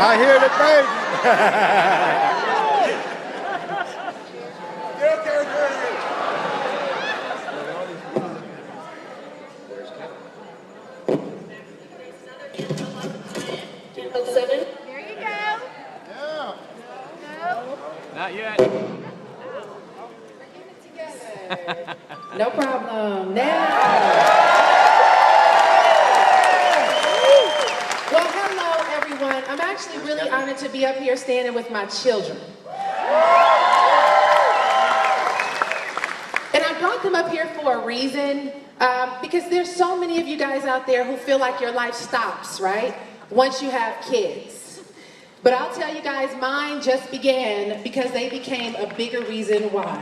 I hear the baby. Seven. There you go. Yeah. No. Not yet. No problem. Now. Well, hello, everyone. I'm actually really honored to be up here standing with my children. And I brought them up here for a reason, because there's so many of you guys out there who feel like your life stops, right? Once you have kids. But I'll tell you guys, mine just began because they became a bigger reason why.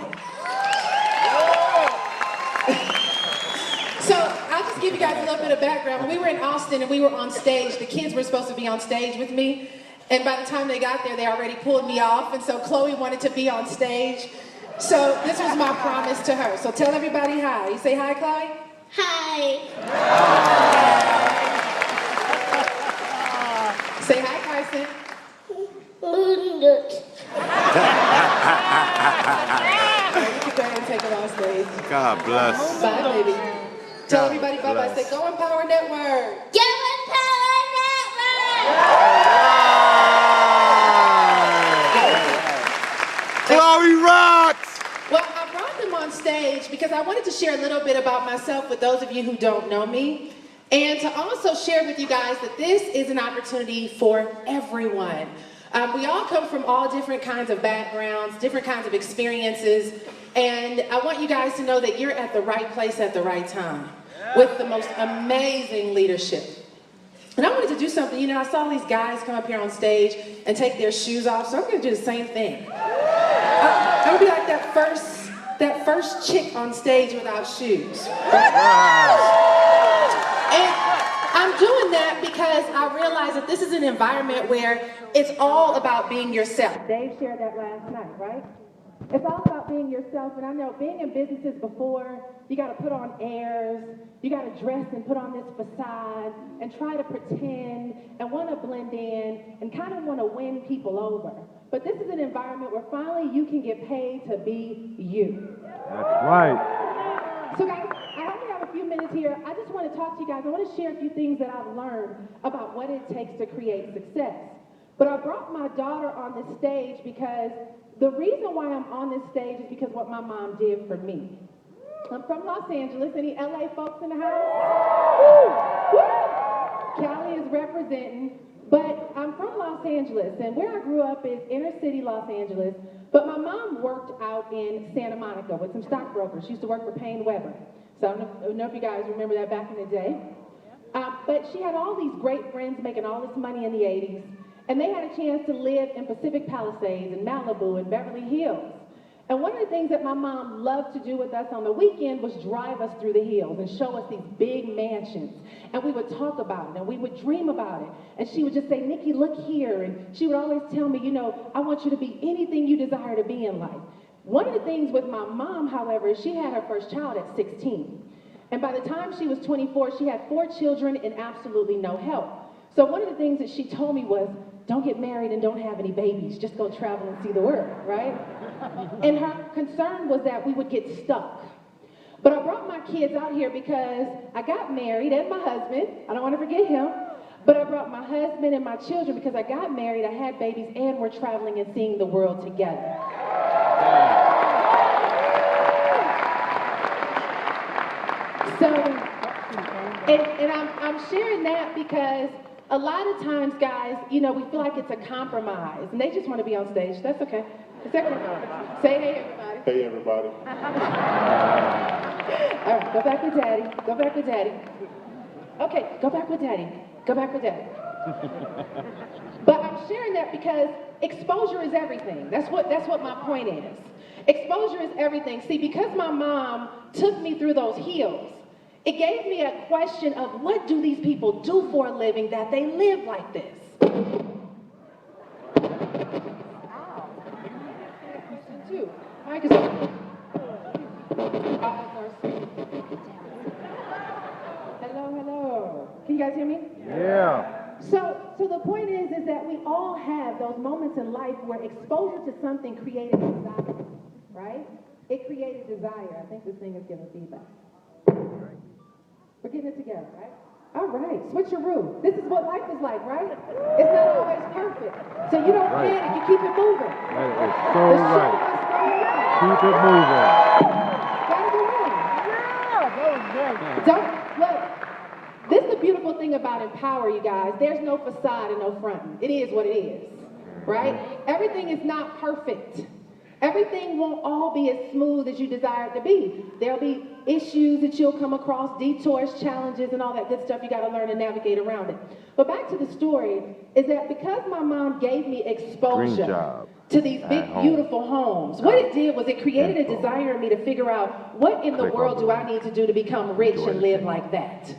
So I'll just give you guys a little bit of background. When we were in Austin and we were on stage, the kids were supposed to be on stage with me. And by the time they got there, they already pulled me off. And so Chloe wanted to be on stage. So this was my promise to her. So tell everybody hi. You say hi, Chloe? Hi. Say hi, Carson. You can go ahead and take it on stage. God bless. Bye, baby. Tell everybody bye-bye. Say, go Empower Network. Go Empower Network! Chloe rocks! Well, I brought them on stage because I wanted to share a little bit about myself with those of you who don't know me, and to also share with you guys that this is an opportunity for everyone. We all come from all different kinds of backgrounds, different kinds of experiences, and I want you guys to know that you're at the right place at the right time with the most amazing leadership. And I wanted to do something, you know, I saw these guys come up here on stage and take their shoes off, so I'm gonna do the same thing. I'm gonna be like that first chick on stage without shoes. And I'm doing that because I realize that this is an environment where it's all about being yourself. Dave shared that last night, right? It's all about being yourself, and I know being in businesses before, you gotta put on airs, you gotta dress and put on this facade, and try to pretend, and wanna blend in, and kind of wanna win people over. But this is an environment where finally you can get paid to be you. That's right. So guys, I only have a few minutes here. I just want to talk to you guys. I want to share a few things that I've learned about what it takes to create success. But I brought my daughter on this stage because the reason why I'm on this stage is because what my mom did for me. I'm from Los Angeles. Any LA folks in the house? Woo! Woo! Cali is representing. But I'm from Los Angeles, and where I grew up is inner city Los Angeles. But my mom worked out in Santa Monica with some stockbrokers. She used to work for Payne Weber. So I don't know if you guys remember that back in the day. But she had all these great friends making all this money in the 80s. And they had a chance to live in Pacific Palisades and Malibu and Beverly Hills. And one of the things that my mom loved to do with us on the weekend was drive us through the hills and show us these big mansions. And we would talk about it and we would dream about it. And she would just say, Nikki, look here. And she would always tell me, you know, I want you to be anything you desire to be in life. One of the things with my mom, however, is she had her first child at 16. And by the time she was 24, she had 4 children and absolutely no help. So one of the things that she told me was, don't get married and don't have any babies. Just go travel and see the world, right? And her concern was that we would get stuck. But I brought my kids out here because I got married and my husband. I don't want to forget him. But I brought my husband and my children because I got married, I had babies, and we're traveling and seeing the world together. So, and I'm sharing that because a lot of times, guys, you know, we feel like it's a compromise, and they just want to be on stage. That's okay. It's okay. Say hey, everybody. Hey, everybody. All right, go back with Daddy. Go back with Daddy. Okay, go back with Daddy. Go back with Daddy. But I'm sharing that because exposure is everything. That's what my point is. Exposure is everything. See, because my mom took me through those hills, it gave me a question of what do these people do for a living that they live like this? Mic is open. Hello, hello. Can you guys hear me? Yeah. So the the point is that we all have those moments in life where exposure to something created desire, right? It created desire. I think this thing is giving feedback. We're getting it together, right? All right, switcheroo. This is what life is like, right? It's not always perfect. So you don't panic, you keep it moving. That is so The show right. must go on. Keep it moving. Gotta go on. Don't, look, this is the beautiful thing about Empower, you guys. There's no facade and no fronting. It is what it is, right? Everything is not perfect. Everything won't all be as smooth as you desire it to be. There'll be issues that you'll come across, detours, challenges, and all that good stuff. You got to learn to navigate around it. But back to the story, is that because my mom gave me exposure to these big, beautiful homes, what it did was it created a desire in me to figure out what in the world do I need to do to become rich and live like that.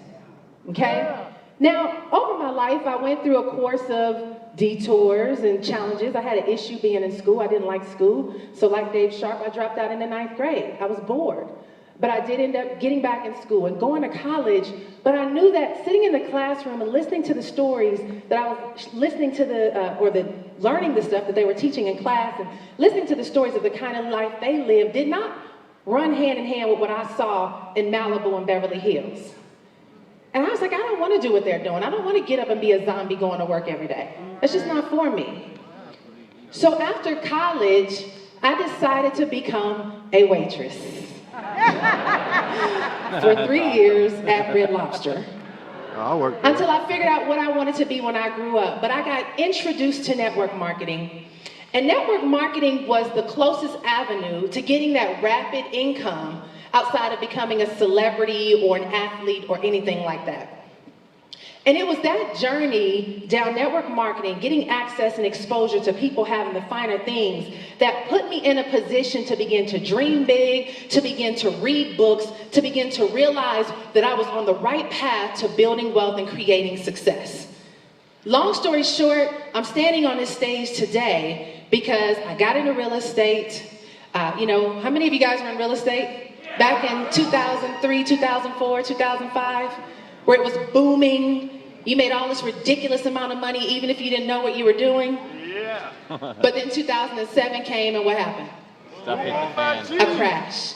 Okay? Now, over my life, I went through a course of detours and challenges. I had an issue being in school. I didn't like school. So like Dave Sharp, I dropped out in the 9th grade. I was bored. But I did end up getting back in school and going to college. But I knew that sitting in the classroom and listening to the stories that I was listening to learning the stuff that they were teaching in class and listening to the stories of the kind of life they lived did not run hand in hand with what I saw in Malibu and Beverly Hills. And I was like, I don't want to do what they're doing. I don't want to get up and be a zombie going to work every day. That's just not for me. So after college, I decided to become a waitress. For 3 years at Red Lobster. Until I figured out what I wanted to be when I grew up. But I got introduced to network marketing. And network marketing was the closest avenue to getting that rapid income outside of becoming a celebrity or an athlete or anything like that. And it was that journey down network marketing, getting access and exposure to people having the finer things that put me in a position to begin to dream big, to begin to read books, to begin to realize that I was on the right path to building wealth and creating success. Long story short, I'm standing on this stage today because I got into real estate. How many of you guys were in real estate? Back in 2003, 2004, 2005, where it was booming. You made all this ridiculous amount of money even if you didn't know what you were doing. Yeah. But then 2007 came and what happened? Stuff hit the fan. A crash.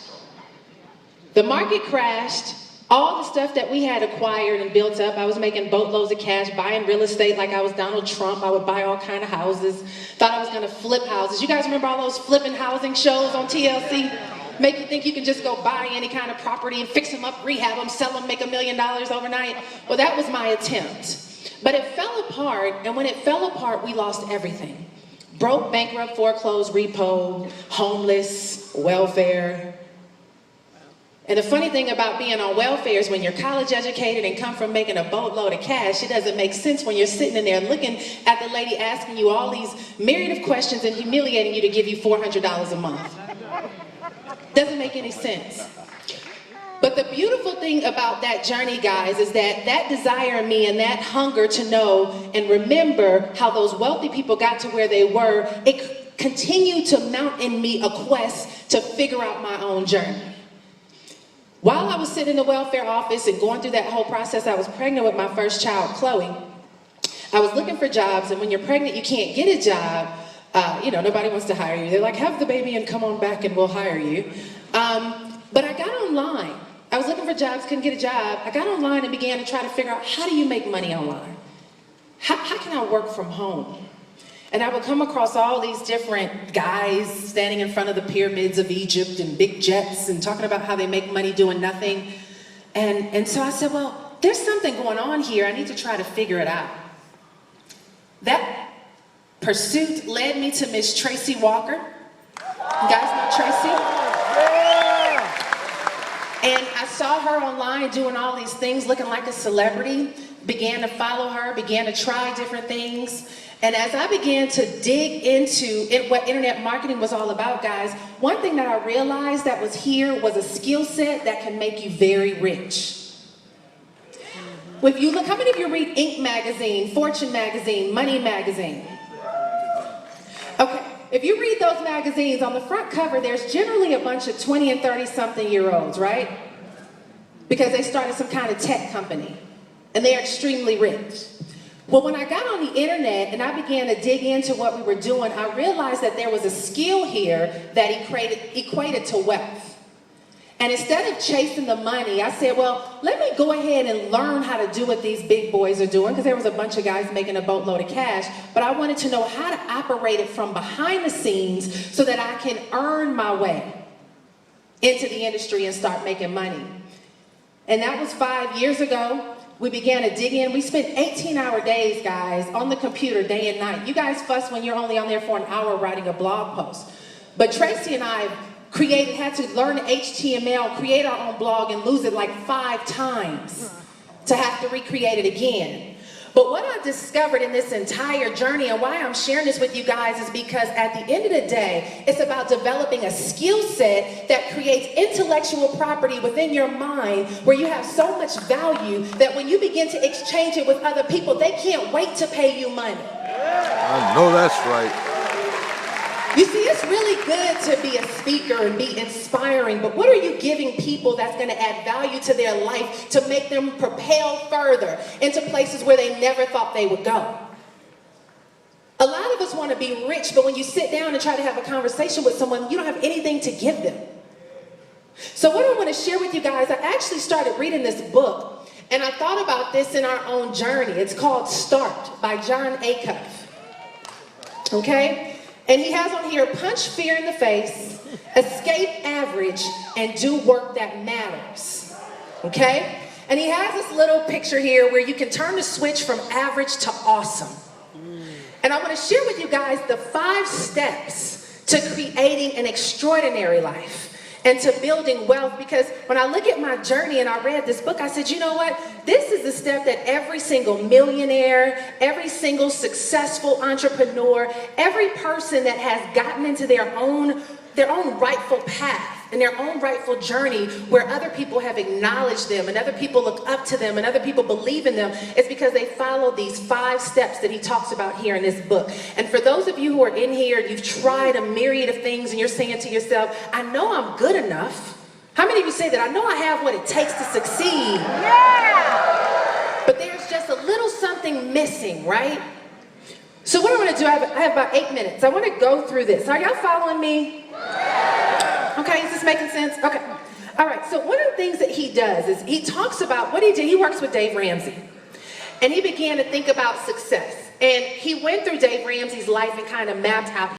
The market crashed. All the stuff that we had acquired and built up, I was making boatloads of cash, buying real estate like I was Donald Trump. I would buy all kind of houses. Thought I was going to flip houses. You guys remember all those flipping housing shows on TLC? Make you think you can just go buy any kind of property and fix them up, rehab them, sell them, make $1 million overnight. Well, that was my attempt. But it fell apart, and when it fell apart, we lost everything. Broke, bankrupt, foreclosed, repo, homeless, welfare. And the funny thing about being on welfare is when you're college educated and come from making a boatload of cash, it doesn't make sense when you're sitting in there looking at the lady asking you all these myriad of questions and humiliating you to give you $400 a month. Doesn't make any sense. But the beautiful thing about that journey, guys, is that desire in me and that hunger to know and remember how those wealthy people got to where they were, it continued to mount in me a quest to figure out my own journey. While I was sitting in the welfare office and going through that whole process, I was pregnant with my first child, Chloe. I was looking for jobs, and when you're pregnant, you can't get a job. Nobody wants to hire you. They're like, have the baby and come on back and we'll hire you. But I got online. I was looking for jobs, couldn't get a job. I got online and began to try to figure out, how do you make money online? How can I work from home? And I would come across all these different guys standing in front of the pyramids of Egypt and big jets and talking about how they make money doing nothing. And so I said, well, there's something going on here. I need to try to figure it out. That pursuit led me to Miss Tracy Walker. You guys know Tracy? And I saw her online doing all these things, looking like a celebrity, began to follow her, began to try different things. And as I began to dig into what internet marketing was all about, guys, one thing that I realized that was here was a skill set that can make you very rich. If you look, how many of you read Inc. magazine, Fortune magazine, Money magazine? Okay, if you read those magazines, on the front cover, there's generally a bunch of 20 and 30-something-year-olds, right? Because they started some kind of tech company, and they're extremely rich. Well, when I got on the internet and I began to dig into what we were doing, I realized that there was a skill here that equated to wealth. And instead of chasing the money, I said, well, let me go ahead and learn how to do what these big boys are doing, because there was a bunch of guys making a boatload of cash, but I wanted to know how to operate it from behind the scenes so that I can earn my way into the industry and start making money. And that was 5 years ago. We began to dig in. We spent 18-hour days, guys, on the computer day and night. You guys fuss when you're only on there for an hour writing a blog post. But Tracy and I had to learn HTML, create our own blog, and lose it like 5 times to have to recreate it again. But what I discovered in this entire journey, and why I'm sharing this with you guys, is because at the end of the day, it's about developing a skill set that creates intellectual property within your mind where you have so much value that when you begin to exchange it with other people, they can't wait to pay you money. I know that's right. You see, it's really good to be a speaker and be inspiring, but what are you giving people that's going to add value to their life to make them propel further into places where they never thought they would go? A lot of us want to be rich, but when you sit down and try to have a conversation with someone, you don't have anything to give them. So what I want to share with you guys, I actually started reading this book, and I thought about this in our own journey. It's called Start by John Acuff. Okay? And he has on here, punch fear in the face, escape average, and do work that matters. Okay? And he has this little picture here where you can turn the switch from average to awesome. And I want to share with you guys the 5 steps to creating an extraordinary life and to building wealth, because when I look at my journey and I read this book, I said, you know what? This is the step that every single millionaire, every single successful entrepreneur, every person that has gotten into their own rightful path and their own rightful journey where other people have acknowledged them and other people look up to them and other people believe in them, is because they follow these 5 steps that he talks about here in this book. And for those of you who are in here, you've tried a myriad of things and you're saying to yourself, I know I'm good enough. How many of you say that? I know I have what it takes to succeed. Yeah! But there's just a little something missing, right? So what I'm going to do, I have about 8 minutes. I want to go through this. Are y'all following me? Okay, is this making sense? Okay. All right, so one of the things that he does is he talks about what he did. He works with Dave Ramsey. And he began to think about success. And he went through Dave Ramsey's life and kind of mapped out